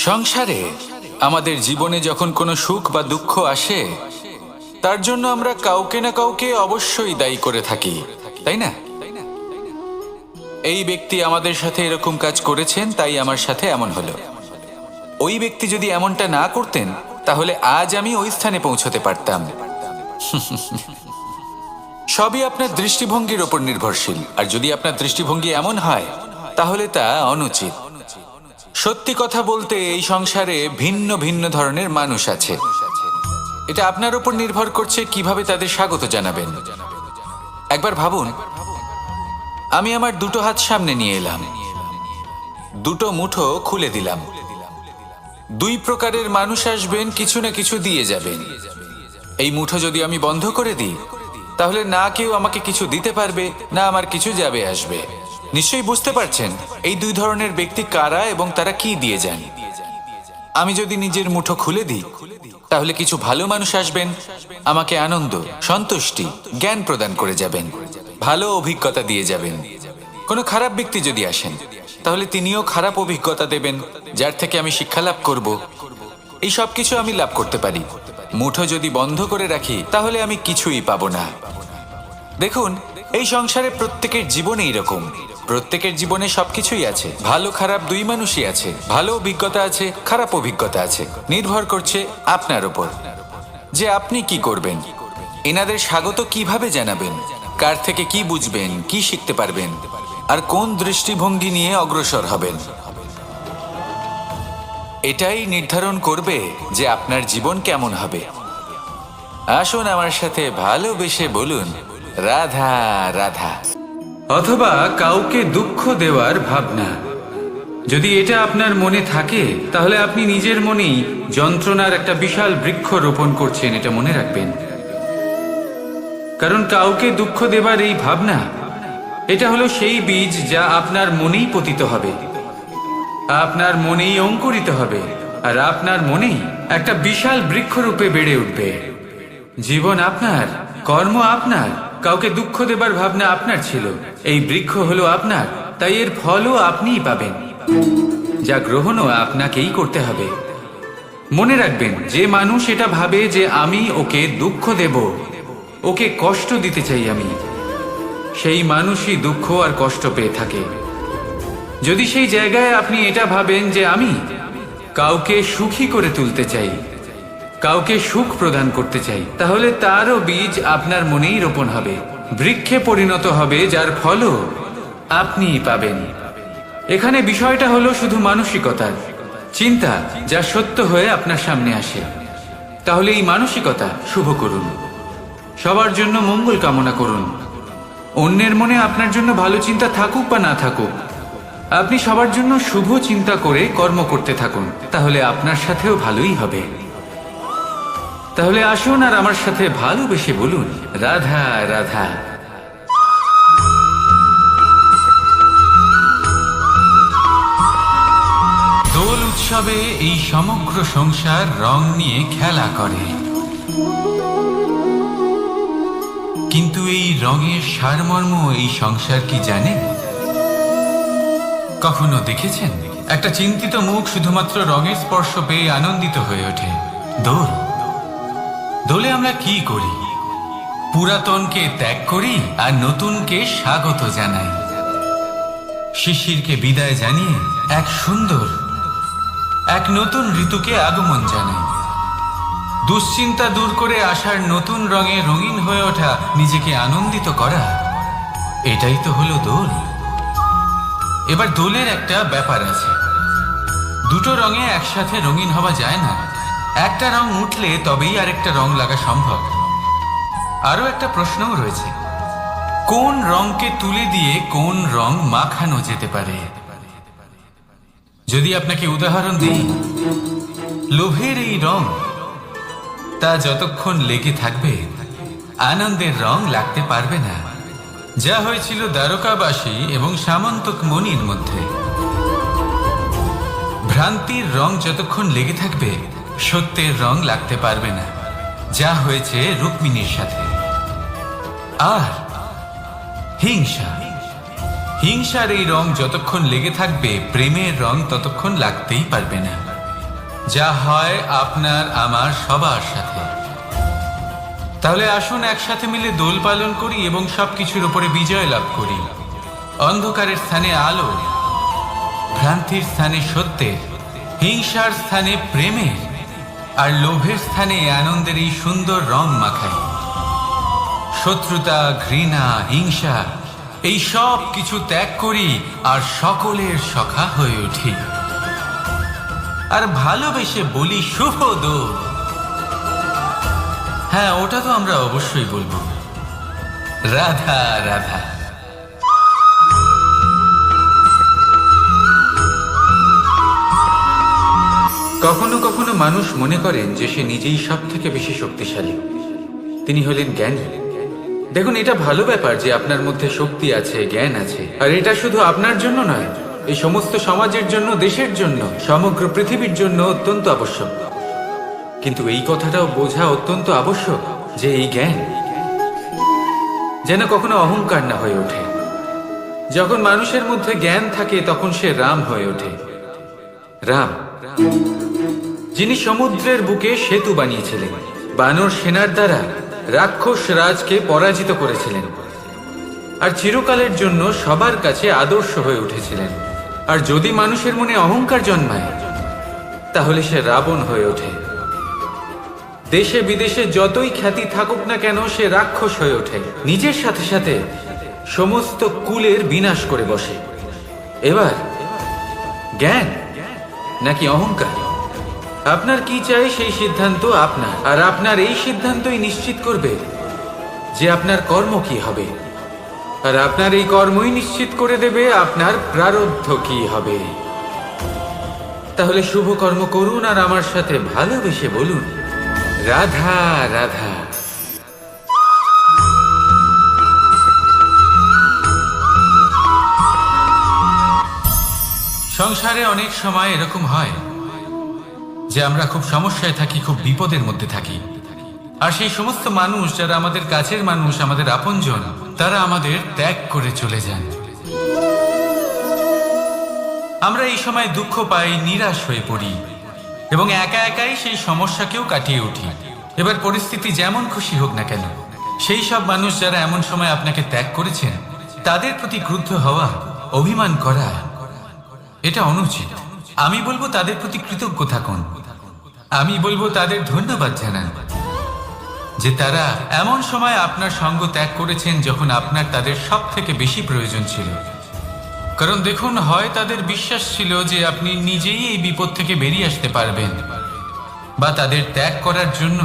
সংসারে আমাদের জীবনে যখন কোনো সুখ বা দুঃখ আসে, তার জন্য আমরা কাউকে না কাউকে অবশ্যই দায়ী করে থাকি, তাই না? এই ব্যক্তি আমাদের সাথে এরকম কাজ করেছেন, তাই আমার সাথে এমন হলো। ওই ব্যক্তি যদি এমনটা না করতেন, তাহলে আজ আমি ওই স্থানে পৌঁছতে পারতাম। সবই আপনার দৃষ্টিভঙ্গির ওপর নির্ভরশীল, আর যদি আপনার দৃষ্টিভঙ্গি এমন হয়, তাহলে তা অনুচিত। সত্যি কথা বলতে, এই সংসারে ভিন্ন ভিন্ন ধরনের মানুষ আছে। এটা আপনার উপর নির্ভর করছে কিভাবে তাদের স্বাগত জানাবেন। একবার ভাবুন, আমি আমার দুটো হাত সামনে নিয়ে এলাম, দুটো মুঠো খুলে দিলাম। দুই প্রকারের মানুষ আসবেন, কিছু না কিছু দিয়ে যাবেন। এই মুঠো যদি আমি বন্ধ করে দিই, তাহলে না কেউ আমাকে কিছু দিতে পারবে, না আমার কিছু যাবে আসবে। নিশ্চয়ই বুঝতে পারছেন এই দুই ধরনের ব্যক্তি কারা এবং তারা কি দিয়ে যান। আমি যদি নিজের মুঠো খুলে দিই, তাহলে কিছু ভালো মানুষ আসবেন, আমাকে আনন্দ, সন্তুষ্টি, জ্ঞান প্রদান করে যাবেন, ভালো অভিজ্ঞতা দিয়ে যাবেন। কোনো খারাপ ব্যক্তি যদি আসেন, তাহলে তিনিও খারাপ অভিজ্ঞতা দেবেন, যার থেকে আমি শিক্ষা লাভ করব। এই সব কিছু আমি লাভ করতে পারি। মুঠো যদি বন্ধ করে রাখি, তাহলে আমি কিছুই পাবো না। দেখুন, এই সংসারে প্রত্যেকের জীবনে এরকম। প্রত্যেকের জীবনে সবকিছুই আছে, ভালো খারাপ দুই মানুষই আছে। ভালো অভিজ্ঞতা আছে, খারাপ অভিজ্ঞতা আছে। নির্ভর করছে আপনার উপর যে আপনি কি করবেন, এনাদের স্বাগত কিভাবে জানাবেন, কার থেকে কি বুঝবেন, কি শিখতে পারবেন, আর কোন দৃষ্টিভঙ্গি নিয়ে অগ্রসর হবেন। এটাই নির্ধারণ করবে যে আপনার জীবন কেমন হবে। আসুন আমার সাথে ভালোবেসে বলুন, রাধা রাধা। অথবা কাউকে দুঃখ দেওয়ার ভাবনা, যদি এটা আপনার মনে থাকে, তাহলে আপনি নিজের মনেই যন্ত্রণার একটা বিশাল বৃক্ষ রোপণ করছেন, এটা মনে রাখবেন। কারণ কাউকে দুঃখ দেবার এই ভাবনা, এটা হলো সেই বীজ যা আপনার মনেই পতিত হবে, আপনার মনেই অঙ্কুরিত হবে, আর আপনার মনেই একটা বিশাল বৃক্ষরূপে বেড়ে উঠবে। জীবন আপনার, কর্ম আপনার, কাউকে দুঃখ দেবার ভাবনা আপনার ছিল, এই বৃক্ষ হলো আপনার, তাই এর ফলও আপনিই পাবেন, যা গ্রহণও আপনাকেই করতে হবে। মনে রাখবেন, যে মানুষ এটা ভাবে যে আমি ওকে দুঃখ দেব, ওকে কষ্ট দিতে চাই আমি, সেই মানুষই দুঃখ আর কষ্ট পেয়ে থাকে। যদি সেই জায়গায় আপনি এটা ভাবেন যে আমি কাউকে সুখী করে তুলতে চাই, কাউকে সুখ প্রদান করতে চাই, তাহলে তারও বীজ আপনার মনেই রোপণ হবে, বৃক্ষে পরিণত হবে, যার ফলও আপনিই পাবেন। এখানে বিষয়টা হলো শুধু মানসিকতার চিন্তা, যা সত্য হয়ে আপনার সামনে আসে। তাহলে এই মানসিকতা শুভ করুন, সবার জন্য মঙ্গল কামনা করুন। অন্যের মনে আপনার জন্য ভালো চিন্তা থাকুক বা না থাকুক, আপনি সবার জন্য শুভ চিন্তা করে কর্ম করতে থাকুন, তাহলে আপনার সাথেও ভালোই হবে। তাহলে আসুন আর আমার সাথে ভালোবেসে বলুন, রাধা রাধা। দোল উৎসবে এই সমগ্র সংসার রং নিয়ে খেলা করে, কিন্তু এই রঙের সারমর্ম এই সংসার কি জানে? কখনো দেখেছেন একটা চিন্তিত মুখ শুধুমাত্র রঙের স্পর্শ পেয়ে আনন্দিত হয়ে ওঠে? দোলে আমরা কি করি? পুরাতনকে ত্যাগ করি আর নতুনকে স্বাগত জানাই। শিশিরকে বিদায় জানিয়ে এক সুন্দর, এক নতুন ঋতুকে আগমন জানাই। দুশ্চিন্তা দূর করে আসার নতুন রঙে রঙিন হয়ে ওঠা, নিজেকে আনন্দিত করা, এটাই তো হলো দোল। এবার দোলের একটা ব্যাপার আছে, দুটো রঙে একসাথে রঙিন হওয়া যায় না। একটা রং উঠলে তবেই আরেকটা রং লাগা সম্ভব। আরো একটা প্রশ্নও রয়েছে, কোন রংকে তুলে দিয়ে কোন রং মাখানো যেতে পারে? যদি আপনাকে উদাহরণ দিই, লোভের এই রং, তা যতক্ষণ লেগে থাকবে আনন্দের রং লাগতে পারবে না, যা হয়েছিল দ্বারকাবাসী এবং সামন্তক মণির মধ্যে। ভ্রান্তির রং যতক্ষণ লেগে থাকবে সত্যের রং লাগতে পারবে না, যা হয়েছে রুক্মিণীর সাথে। আর হিংসা, হিংসার এই রং যতক্ষণ লেগে থাকবে, প্রেমের রং ততক্ষণ লাগতেই পারবে না। যা হয় আপনার আমার সবার সাথে। তাহলে আসুন একসাথে মিলে দোল পালন করি এবং সবকিছুর উপরে বিজয় লাভ করি। অন্ধকারের স্থানে আলো, ভ্রান্তির স্থানে সত্যের, হিংসার স্থানে প্রেমের, আর লোভের স্থানে আনন্দের এই সুন্দর রং মাখাই। শত্রুতা, ঘৃণা, হিংসা এই সব কিছু ত্যাগ করি আর সকলের সখা হয়ে উঠি। আর ভালোবেসে বলি শুভ দোল। হ্যাঁ, ওটা তো আমরা অবশ্যই বলবো, রাধা রাধা। কখনো কখনো মানুষ মনে করেন যে সে নিজেই সব থেকে বেশি শক্তিশালী। তিনি হলেন জ্ঞানী। দেখুন, এটা ভালো ব্যাপার যে আপনার মধ্যে শক্তি আছে, জ্ঞান আছে, আর এটা শুধু আপনার জন্য নয়, এই সমস্ত সমাজের জন্য, দেশের জন্য, সমগ্র পৃথিবীর জন্য অত্যন্ত আবশ্যক। কিন্তু এই কথাটাও বোঝা অত্যন্ত আবশ্যক যে এই জ্ঞান যেন কখনো অহংকার না হয়ে ওঠে। যখন মানুষের মধ্যে জ্ঞান থাকে তখন সে রাম হয়ে ওঠে। রাম, যিনি সমুদ্রের বুকে সেতু বানিয়েছিলেন, বানর সেনার দ্বারা রাক্ষস রাজকে পরাজিত করেছিলেন, আর চিরকালের জন্য সবার কাছে আদর্শ হয়ে উঠেছিলেন। আর যদি মানুষের মনে অহংকার জন্মায় তাহলে সে রাবণ হয়ে ওঠে। দেশে বিদেশে যতই খ্যাতি থাকুক না কেন, সে রাক্ষস হয়ে ওঠে, নিজের সাথে সাথে সমস্ত কুলের বিনাশ করে বসে। এবার জ্ঞান নাকি অহংকার, আপনার কি চাই সেই সিদ্ধান্ত আপনার, আর আপনার এই সিদ্ধান্তই নিশ্চিত করবে যে আপনার কর্ম কি হবে, আর আপনার এই কর্মই নিশ্চিত করে দেবে আপনার প্রারব্ধ কি হবে। তাহলে শুভ কর্ম করুন আর আমার সাথে ভালোবেসে বলুন, রাধা রাধা। সংসারে অনেক সময় এরকম হয় যে আমরা খুব সমস্যায় থাকি, খুব বিপদের মধ্যে থাকি, আর সেই সমস্ত মানুষ যারা আমাদের কাছের মানুষ, আমাদের আপনজন, তারা আমাদের ত্যাগ করে চলে যান। আমরা এই সময় দুঃখ পাই, নিরাশ হয়ে পড়ি এবং একা একাই সেই সমস্যাকেও কাটিয়ে উঠি। এবার পরিস্থিতি যেমন খুশি হোক না কেন, সেই সব মানুষ যারা এমন সময় আপনাকে ত্যাগ করেছেন, তাদের প্রতি ক্রুদ্ধ হওয়া, অভিমান করা, এটা অনুচিত। আমি বলবো তাদের প্রতি কৃতজ্ঞ থাকুন। আমি বলবো তাদের ধন্যবাদ জানান যে তারা এমন সময় আপনার সঙ্গ ত্যাগ করেছেন যখন আপনার তাদের সব থেকে বেশি প্রয়োজন ছিল। কারণ দেখুন, হয় তাদের বিশ্বাস ছিল যে আপনি নিজেই এই বিপদ থেকে বেরিয়ে আসতে পারবেন, বা তাদের ত্যাগ করার জন্য